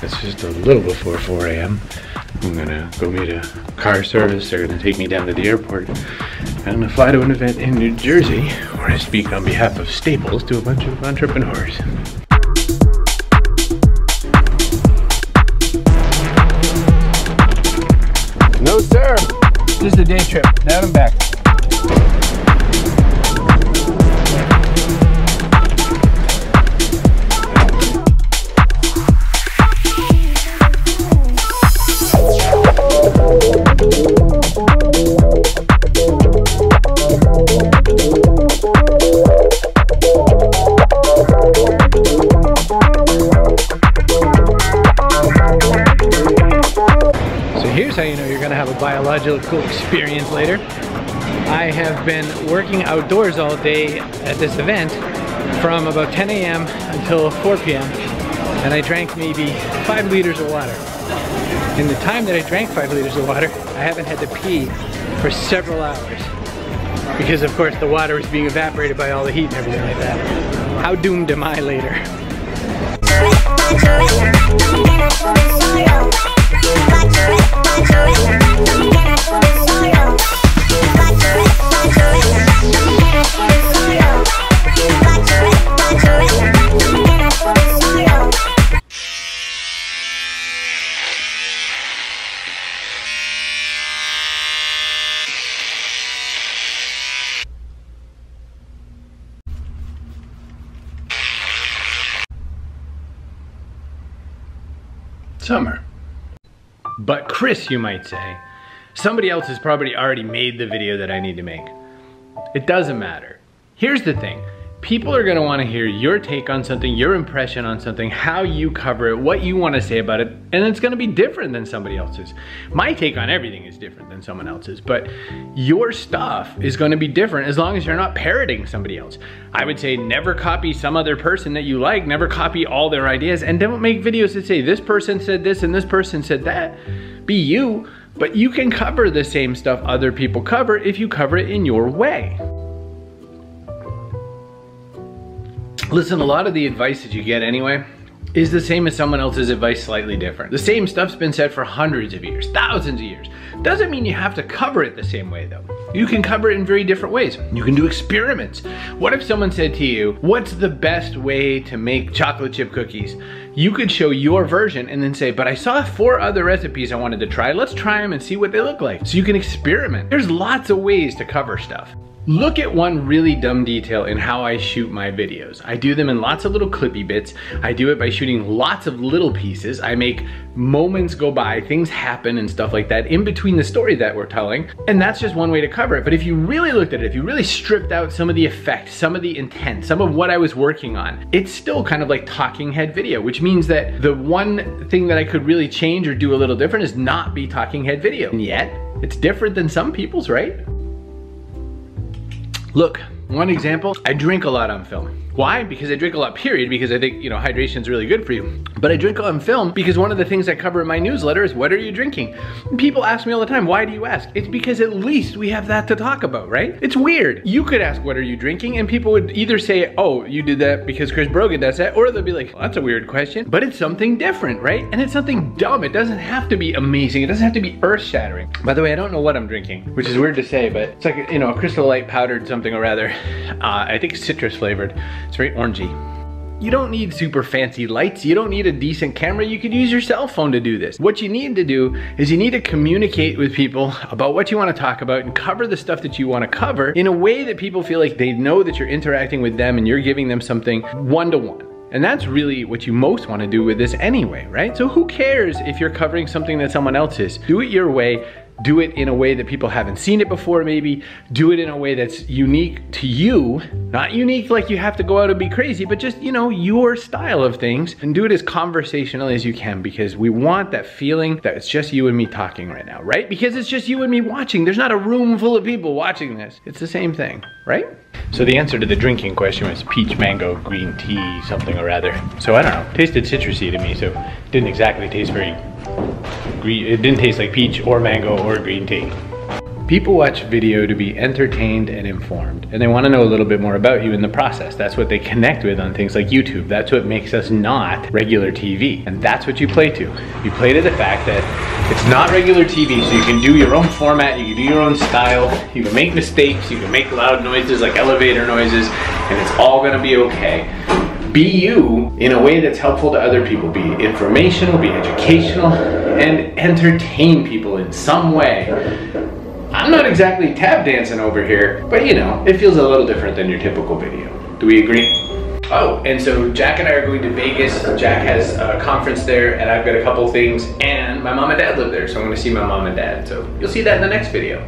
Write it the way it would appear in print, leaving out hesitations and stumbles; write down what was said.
It's just a little before 4 a.m. I'm gonna go meet a car service. They're gonna take me down to the airport. I'm gonna fly to an event in New Jersey where I speak on behalf of Staples to a bunch of entrepreneurs. No, sir. This is a day trip, down and back. Here's how you know you're gonna have a biological experience later. I have been working outdoors all day at this event from about 10 a.m. until 4 p.m. and I drank maybe 5 liters of water. In the time that I drank 5 liters of water, I haven't had to pee for several hours because of course the water was being evaporated by all the heat and everything like that. How doomed am I later? Summer. But Chris, you might say, somebody else has probably already made the video that I need to make. It doesn't matter. Here's the thing. People are gonna wanna hear your take on something, your impression on something, how you cover it, what you wanna say about it, and it's gonna be different than somebody else's. My take on everything is different than someone else's, but your stuff is gonna be different as long as you're not parroting somebody else. I would say never copy some other person that you like, never copy all their ideas, and don't make videos that say this person said this and this person said that. Be you, but you can cover the same stuff other people cover if you cover it in your way. Listen, a lot of the advice that you get anyway is the same as someone else's advice, slightly different. The same stuff's been said for hundreds of years, thousands of years. Doesn't mean you have to cover it the same way though. You can cover it in very different ways. You can do experiments. What if someone said to you, what's the best way to make chocolate chip cookies? You could show your version and then say, but I saw 4 other recipes I wanted to try. Let's try them and see what they look like. So you can experiment. There's lots of ways to cover stuff. Look at one really dumb detail in how I shoot my videos. I do them in lots of little clippy bits. I do it by shooting lots of little pieces. I make moments go by, things happen and stuff like that in between the story that we're telling. And that's just one way to cover it. But if you really looked at it, if you really stripped out some of the effect, some of the intent, some of what I was working on, it's still kind of like talking head video, which means that the one thing that I could really change or do a little different is not be talking head video. And yet, it's different than some people's, right? Look, one example, I drink a lot on film. Why? Because I drink a lot, period, because I think, you know, hydration's really good for you. But I drink on film because one of the things I cover in my newsletter is what are you drinking? And people ask me all the time, why do you ask? It's because at least we have that to talk about, right? It's weird. You could ask, what are you drinking? And people would either say, oh, you did that because Chris Brogan does that, or they'll be like, well, that's a weird question. But it's something different, right? And it's something dumb. It doesn't have to be amazing. It doesn't have to be earth-shattering. By the way, I don't know what I'm drinking, which is weird to say, but it's like, you know, a Crystal Light powdered something or rather. I think it's citrus flavored. It's very orangey. You don't need super fancy lights. You don't need a decent camera. You could use your cell phone to do this. What you need to do is you need to communicate with people about what you want to talk about and cover the stuff that you want to cover in a way that people feel like they know that you're interacting with them and you're giving them something one-to-one. And that's really what you most want to do with this anyway, right? So who cares if you're covering something that someone else is? Do it your way. Do it in a way that people haven't seen it before maybe. Do it in a way that's unique to you. Not unique like you have to go out and be crazy, but just, you know, your style of things. And do it as conversationally as you can because we want that feeling that it's just you and me talking right now, right? Because it's just you and me watching. There's not a room full of people watching this. It's the same thing, right? So the answer to the drinking question was peach, mango, green tea, something or other. So I don't know, tasted citrusy to me, so it didn't exactly taste very green. It didn't taste like peach or mango or green tea. People watch video to be entertained and informed, and they want to know a little bit more about you in the process. That's what they connect with on things like YouTube. That's what makes us not regular TV. And that's what you play to. You play to the fact that it's not regular TV, so you can do your own format, you can do your own style, you can make mistakes, you can make loud noises like elevator noises, and it's all gonna be okay. Be you in a way that's helpful to other people. Be informational, be educational, and entertain people in some way. I'm not exactly tap dancing over here, but you know, it feels a little different than your typical video. Do we agree? Oh, and so Jack and I are going to Vegas. Jack has a conference there, and I've got a couple things, and my mom and dad live there, so I'm gonna see my mom and dad. So you'll see that in the next video.